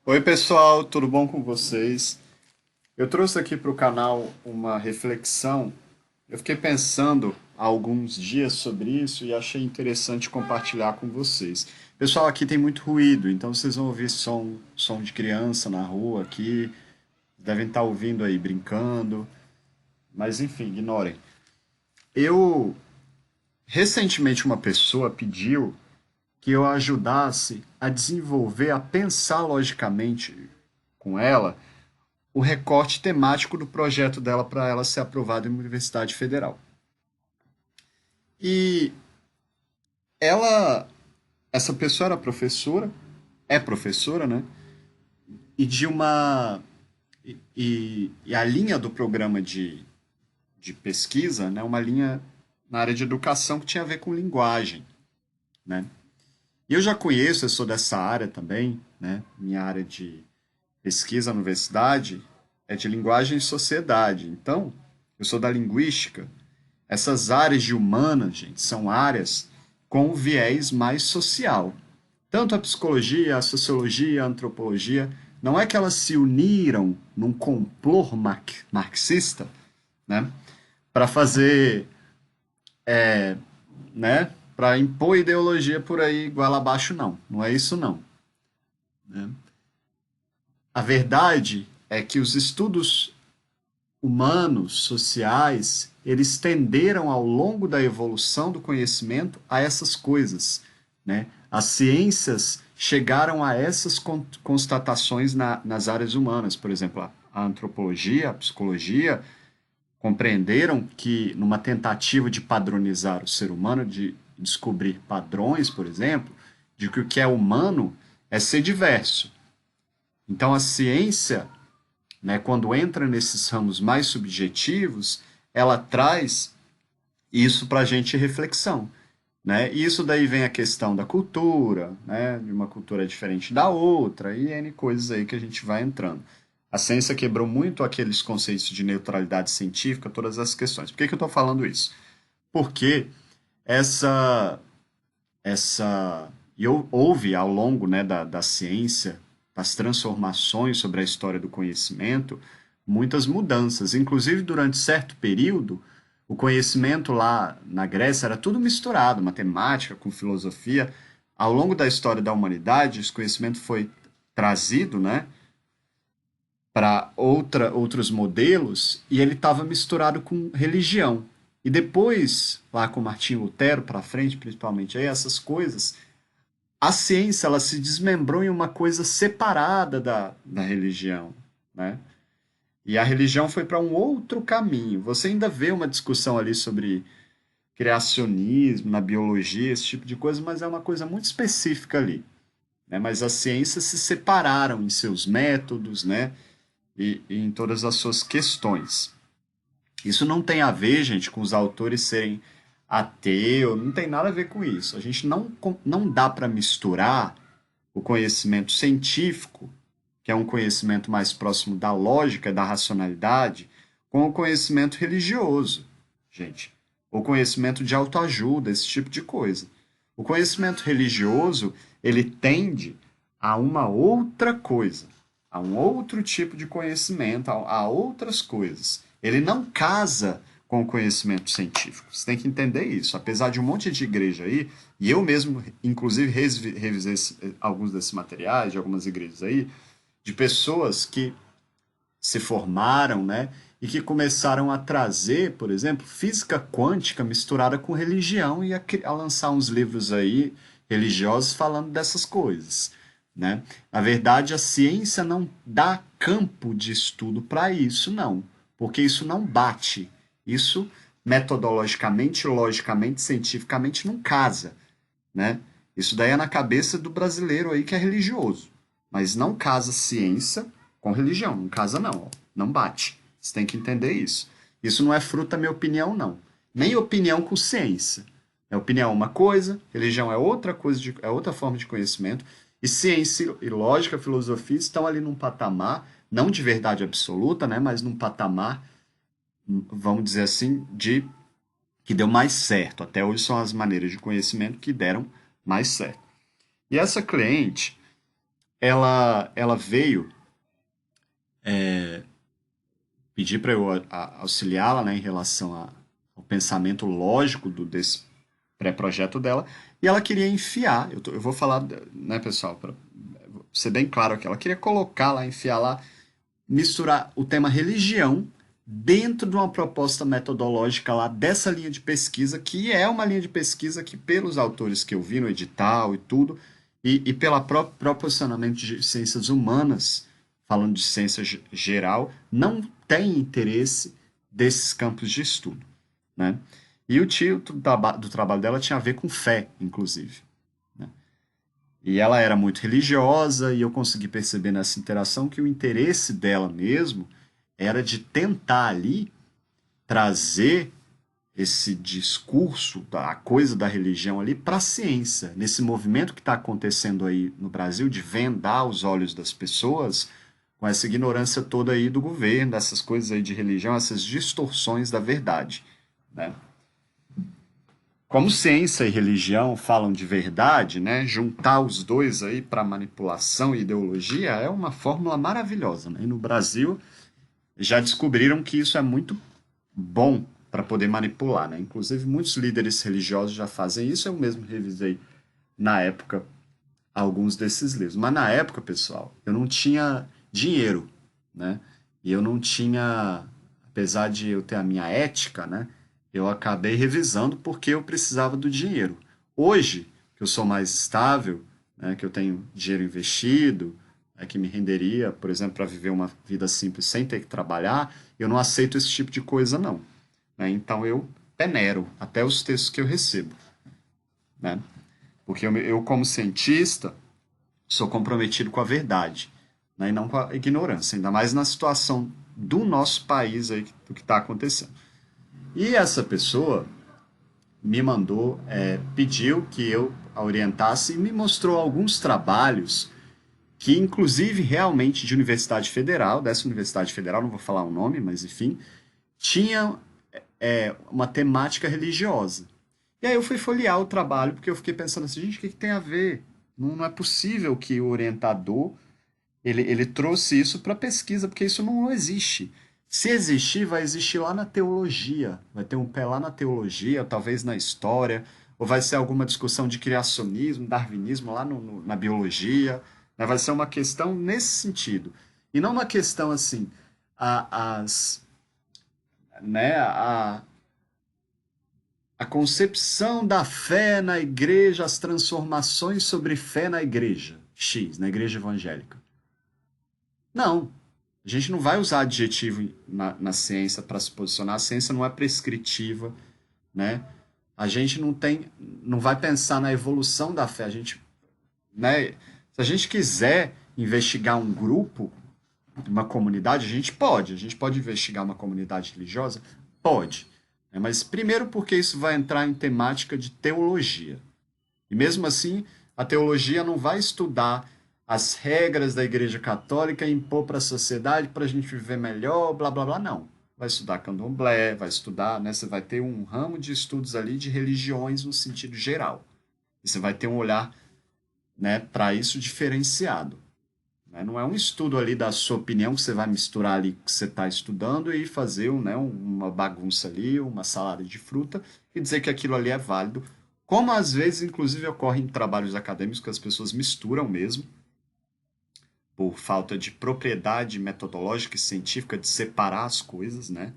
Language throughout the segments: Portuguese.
Oi, pessoal, tudo bom com vocês? Eu trouxe aqui para o canal uma reflexão. Eu fiquei pensando há alguns dias sobre isso e achei interessante compartilhar com vocês. Pessoal, aqui tem muito ruído, então vocês vão ouvir som de criança na rua aqui, devem estar ouvindo aí brincando, mas enfim, ignorem. Eu recentemente uma pessoa pediu que eu ajudasse a desenvolver, a pensar logicamente com ela o recorte temático do projeto dela para ela ser aprovada em uma universidade federal. E ela, essa pessoa era professora, é professora, né? E de uma e a linha do programa de pesquisa, né, uma linha na área de educação que tinha a ver com linguagem, né? E eu já conheço, eu sou dessa área também, né? Minha área de pesquisa na universidade é de linguagem e sociedade. Então, eu sou da linguística. Essas áreas de humanas, gente, são áreas com um viés mais social. Tanto a psicologia, a sociologia, a antropologia, não é que elas se uniram num complô marxista, né, para fazer, né, para impor ideologia por aí igual abaixo, não. Não é isso, não. Né? A verdade é que os estudos humanos, sociais, eles tenderam ao longo da evolução do conhecimento a essas coisas, né? As ciências chegaram a essas constatações nas áreas humanas, por exemplo, a antropologia, a psicologia, compreenderam que numa tentativa de padronizar o ser humano, de descobrir padrões, por exemplo, de que o que é humano é ser diverso. Então a ciência, né, quando entra nesses ramos mais subjetivos, ela traz isso para a gente reflexão. Né? E isso daí vem a questão da cultura, né? De uma cultura diferente da outra, e N coisas aí que a gente vai entrando. A ciência quebrou muito aqueles conceitos de neutralidade científica, todas as questões. Por que eu estou falando isso? Porque essa e houve ao longo, né, da ciência, das transformações sobre a história do conhecimento, muitas mudanças. Inclusive, durante certo período, o conhecimento lá na Grécia era tudo misturado, matemática com filosofia. Ao longo da história da humanidade, esse conhecimento foi trazido, né, para outros modelos e ele estava misturado com religião. E depois, lá com Martinho Lutero para frente, principalmente aí, essas coisas, a ciência ela se desmembrou em uma coisa separada da religião, né? E a religião foi para um outro caminho. Você ainda vê uma discussão ali sobre criacionismo na biologia, esse tipo de coisa, mas é uma coisa muito específica ali, né? Mas as ciências se separaram em seus métodos, né? E em todas as suas questões. Isso não tem a ver, gente, com os autores serem ateu, não tem nada a ver com isso. A gente não dá para misturar o conhecimento científico, que é um conhecimento mais próximo da lógica, da racionalidade, com o conhecimento religioso, gente. O conhecimento de autoajuda, esse tipo de coisa. O conhecimento religioso, ele tende a uma outra coisa, a um outro tipo de conhecimento, a outras coisas. Ele não casa com o conhecimento científico. Você tem que entender isso. Apesar de um monte de igreja aí, e eu mesmo, inclusive, revisei alguns desses materiais de algumas igrejas aí, de pessoas que se formaram, né, e que começaram a trazer, por exemplo, física quântica misturada com religião e a lançar uns livros aí religiosos falando dessas coisas, né? Na verdade, a ciência não dá campo de estudo para isso, não, porque isso não bate. Isso metodologicamente, logicamente, cientificamente não casa, né? Isso daí é na cabeça do brasileiro aí que é religioso. Mas não casa ciência com religião. Não casa, não. Ó. Não bate. Você tem que entender isso. Isso não é fruto da minha opinião, não. Nem opinião com ciência. É opinião uma coisa, religião é outra coisa, é outra forma de conhecimento. E ciência e lógica, filosofia estão ali num patamar, não de verdade absoluta, né, mas num patamar, vamos dizer assim, de que deu mais certo. Até hoje são as maneiras de conhecimento que deram mais certo. E essa cliente, ela veio pedir para eu auxiliá-la, né, em relação ao pensamento lógico desse pré-projeto dela, e ela queria enfiar, eu vou falar, né, pessoal, para ser bem claro aqui, ela queria colocar lá, enfiar lá, misturar o tema religião dentro de uma proposta metodológica lá dessa linha de pesquisa, que é uma linha de pesquisa que, pelos autores que eu vi no edital e tudo, e pela próprio posicionamento de ciências humanas, falando de ciência geral, não tem interesse desses campos de estudo, né? E o título do trabalho dela tinha a ver com fé, inclusive, né? E ela era muito religiosa, e eu consegui perceber nessa interação que o interesse dela mesmo era de tentar ali trazer esse discurso, a coisa da religião ali, para a ciência, nesse movimento que está acontecendo aí no Brasil de vendar os olhos das pessoas com essa ignorância toda aí do governo, dessas coisas aí de religião, essas distorções da verdade, né? Como ciência e religião falam de verdade, né? Juntar os dois aí para manipulação e ideologia é uma fórmula maravilhosa, né? E no Brasil já descobriram que isso é muito bom para poder manipular, né? Inclusive muitos líderes religiosos já fazem isso. Eu mesmo revisei na época alguns desses livros. Mas na época, pessoal, eu não tinha dinheiro, né? E eu não tinha, apesar de eu ter a minha ética, né? Eu acabei revisando porque eu precisava do dinheiro. Hoje, que eu sou mais estável, né? Que eu tenho dinheiro investido, que me renderia, por exemplo, para viver uma vida simples sem ter que trabalhar, eu não aceito esse tipo de coisa, não, né? Então eu peneiro até os textos que eu recebo, né? Porque eu, como cientista, sou comprometido com a verdade, né, e não com a ignorância, ainda mais na situação do nosso país aí, do que está acontecendo. E essa pessoa me mandou, pediu que eu a orientasse e me mostrou alguns trabalhos que, inclusive, realmente de Universidade Federal, dessa Universidade Federal, não vou falar o nome, mas enfim, tinha uma temática religiosa. E aí eu fui folhear o trabalho, porque eu fiquei pensando assim, gente, o que, que tem a ver? Não, não é possível que o orientador ele trouxe isso para pesquisa, porque isso não existe. Se existir, vai existir lá na teologia. Vai ter um pé lá na teologia, talvez na história, ou vai ser alguma discussão de criacionismo, darwinismo lá na biologia, né? Vai ser uma questão nesse sentido. E não uma questão assim, as, né, a concepção da fé na igreja, as transformações sobre fé na igreja, X, na igreja evangélica. Não. A gente não vai usar adjetivo na ciência para se posicionar. A ciência não é prescritiva, né? A gente não vai pensar na evolução da fé. A gente, né? Se a gente quiser investigar um grupo, uma comunidade, a gente pode. A gente pode investigar uma comunidade religiosa? Pode. Né? Mas primeiro porque isso vai entrar em temática de teologia. E mesmo assim, a teologia não vai estudar as regras da Igreja Católica e impor para a sociedade para a gente viver melhor, blá blá blá, não. Vai estudar candomblé, vai estudar, né? Você vai ter um ramo de estudos ali de religiões no sentido geral. E você vai ter um olhar, né, para isso diferenciado. Né? Não é um estudo ali da sua opinião que você vai misturar ali que você está estudando e fazer, né, uma bagunça ali, uma salada de fruta e dizer que aquilo ali é válido. Como às vezes, inclusive, ocorre em trabalhos acadêmicos que as pessoas misturam mesmo, por falta de propriedade metodológica e científica de separar as coisas, né?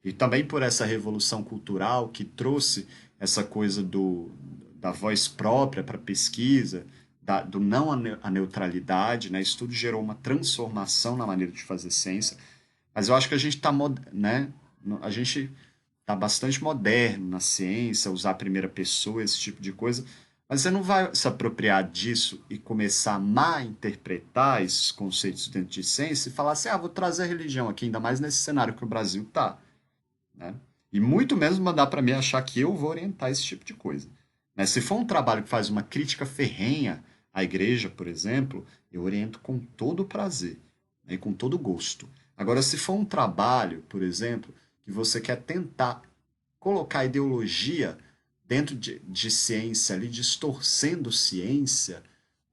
E também por essa revolução cultural que trouxe essa coisa da voz própria para pesquisa, do não à neutralidade, né? Isso tudo gerou uma transformação na maneira de fazer ciência. Mas eu acho que a gente está, né? A gente está bastante moderno na ciência, usar a primeira pessoa, esse tipo de coisa. Mas você não vai se apropriar disso e começar a mal interpretar esses conceitos dentro de ciência e falar assim, vou trazer a religião aqui, ainda mais nesse cenário que o Brasil está, né? E muito menos mandar para mim achar que eu vou orientar esse tipo de coisa. Né? Se for um trabalho que faz uma crítica ferrenha à igreja, por exemplo, eu oriento com todo prazer, né? E com todo gosto. Agora, se for um trabalho, por exemplo, que você quer tentar colocar ideologia dentro de ciência, ali, distorcendo ciência,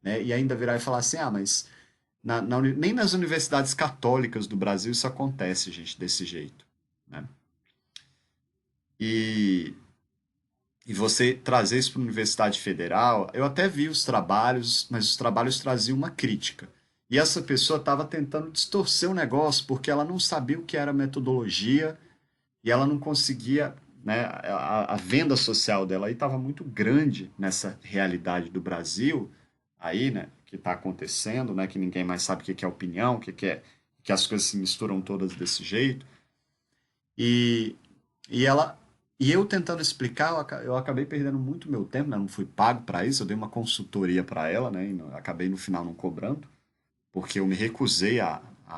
né? E ainda virar e falar assim, ah, mas nem nas universidades católicas do Brasil isso acontece, gente, desse jeito, né? E, e você trazer isso para a Universidade Federal, eu até vi os trabalhos, mas os trabalhos traziam uma crítica. E essa pessoa estava tentando distorcer o negócio porque ela não sabia o que era metodologia e ela não conseguia, né, a venda social dela aí estava muito grande nessa realidade do Brasil aí, né, que está acontecendo, né, que ninguém mais sabe o que é opinião, que as coisas se misturam todas desse jeito. E, e ela e eu tentando explicar, eu acabei perdendo muito meu tempo, né? Não fui pago para isso, eu dei uma consultoria para ela, né? E acabei no final não cobrando, porque eu me recusei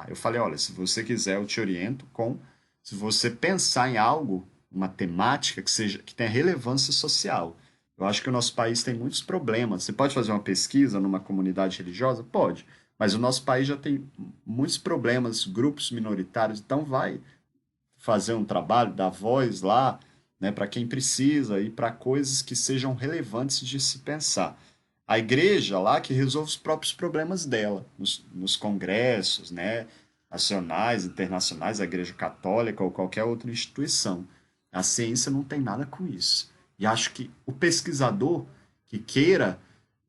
eu falei, olha, se você quiser, eu te oriento com se você pensar em algo, uma temática que tenha relevância social. Eu acho que o nosso país tem muitos problemas. Você pode fazer uma pesquisa numa comunidade religiosa? Pode. Mas o nosso país já tem muitos problemas, grupos minoritários, então vai fazer um trabalho, dar voz lá, né, para quem precisa e para coisas que sejam relevantes de se pensar. A igreja lá que resolve os próprios problemas dela, nos congressos, né, nacionais, internacionais, a igreja católica ou qualquer outra instituição. A ciência não tem nada com isso. E acho que o pesquisador que queira,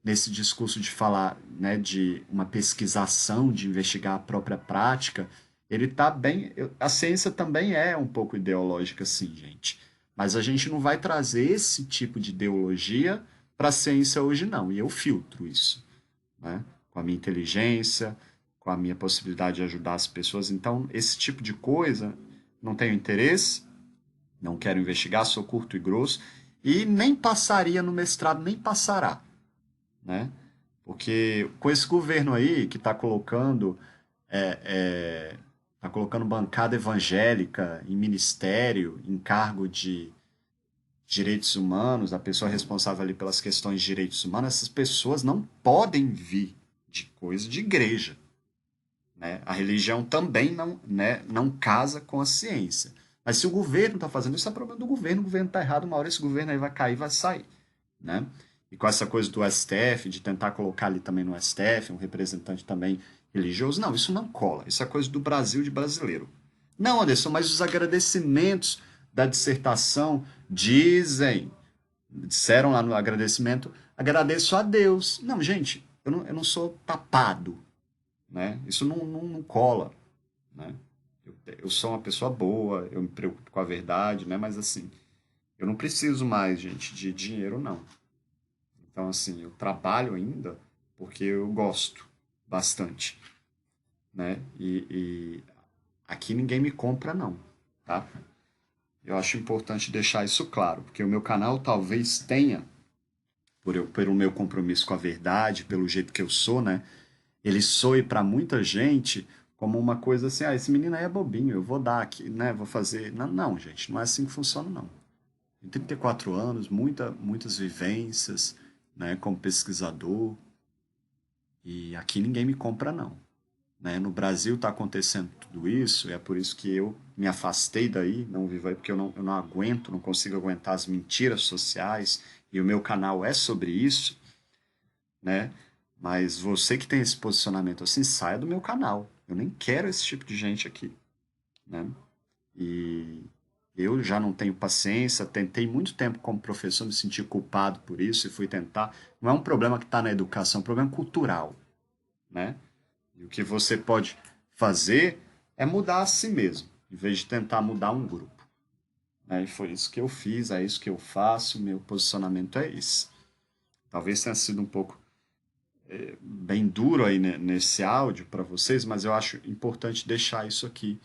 nesse discurso de falar, né, de uma pesquisação, de investigar a própria prática, ele tá bem. A ciência também é um pouco ideológica, sim, gente. Mas a gente não vai trazer esse tipo de ideologia para a ciência hoje, não. E eu filtro isso, né? Com a minha inteligência, com a minha possibilidade de ajudar as pessoas. Então, esse tipo de coisa, não tenho interesse, não quero investigar, sou curto e grosso, e nem passaria no mestrado, nem passará, né? Porque com esse governo aí que está colocando tá colocando bancada evangélica em ministério, em cargo de direitos humanos, a pessoa responsável ali pelas questões de direitos humanos, essas pessoas não podem vir de coisa de igreja, né? A religião também não, né, não casa com a ciência. Mas se o governo está fazendo isso, é problema do governo, o governo está errado, uma hora esse governo aí vai cair, vai sair, né? E com essa coisa do STF, de tentar colocar ali também no STF um representante também religioso, não, isso não cola. Isso é coisa do Brasil, de brasileiro. Não, Anderson, mas os agradecimentos da dissertação disseram lá no agradecimento, agradeço a Deus. Não, gente, eu não sou tapado, né? Isso não cola, né? Eu sou uma pessoa boa, eu me preocupo com a verdade, né? Mas assim, eu não preciso mais, gente, de dinheiro, não. Então, assim, eu trabalho ainda porque eu gosto bastante, né? E aqui ninguém me compra, não, tá? Eu acho importante deixar isso claro, porque o meu canal talvez tenha, pelo meu compromisso com a verdade, pelo jeito que eu sou, né? Ele soe para muita gente como uma coisa assim, ah, esse menino aí é bobinho, eu vou dar aqui, né? Vou fazer. Não, não, gente, não é assim que funciona, não. Tenho 34 anos, muitas vivências, né, como pesquisador, e aqui ninguém me compra, não. Né? No Brasil está acontecendo tudo isso, e é por isso que eu me afastei daí, não vivo aí, porque eu não aguento, não consigo aguentar as mentiras sociais, e o meu canal é sobre isso, né? Mas você que tem esse posicionamento assim, saia do meu canal. Eu nem quero esse tipo de gente aqui, né? E eu já não tenho paciência, tentei muito tempo como professor, me senti culpado por isso e fui tentar. Não é um problema que está na educação, é um problema cultural, né? E o que você pode fazer é mudar a si mesmo, em vez de tentar mudar um grupo. Né? E foi isso que eu fiz, é isso que eu faço, meu posicionamento é esse. Talvez tenha sido um pouco bem duro aí nesse áudio para vocês, mas eu acho importante deixar isso aqui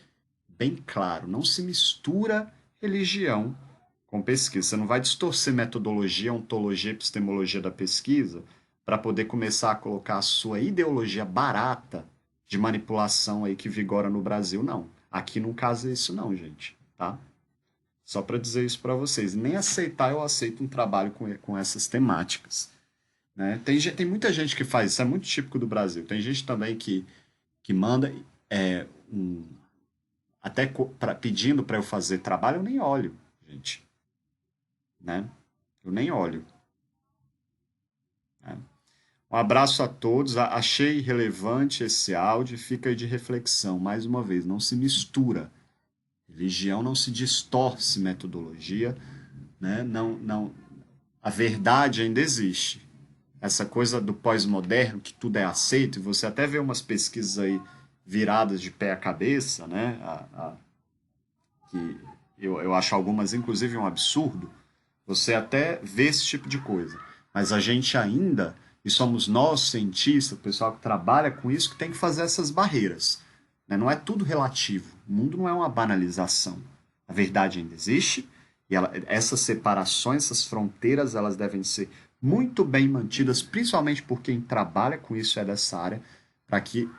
bem claro. Não se mistura religião com pesquisa. Você não vai distorcer metodologia, ontologia, epistemologia da pesquisa para poder começar a colocar a sua ideologia barata de manipulação aí que vigora no Brasil, não. Aqui não casa isso não, gente, tá? Só para dizer isso para vocês. Nem aceitar eu aceito um trabalho com essas temáticas. Né? Tem muita gente que faz isso, é muito típico do Brasil. Tem gente também que manda um, até pedindo para eu fazer trabalho, eu nem olho, gente. Né? Eu nem olho. Né? Um abraço a todos. Achei relevante esse áudio. Fica aí de reflexão. Mais uma vez, não se mistura. Religião não se distorce metodologia, né? Não, a verdade ainda existe. Essa coisa do pós-moderno, que tudo é aceito, e você até vê umas pesquisas aí viradas de pé à cabeça, né? Que eu acho algumas, inclusive, um absurdo. Você até vê esse tipo de coisa. Mas a gente ainda, e somos nós, cientistas, o pessoal que trabalha com isso, que tem que fazer essas barreiras. Né? Não é tudo relativo. O mundo não é uma banalização. A verdade ainda existe, e essas separações, essas fronteiras, elas devem ser muito bem mantidas, principalmente por quem trabalha com isso é dessa área, para que,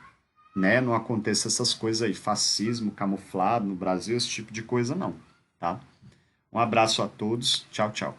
né, não aconteça essas coisas aí, fascismo camuflado no Brasil, esse tipo de coisa não, tá? Um abraço a todos, tchau, tchau.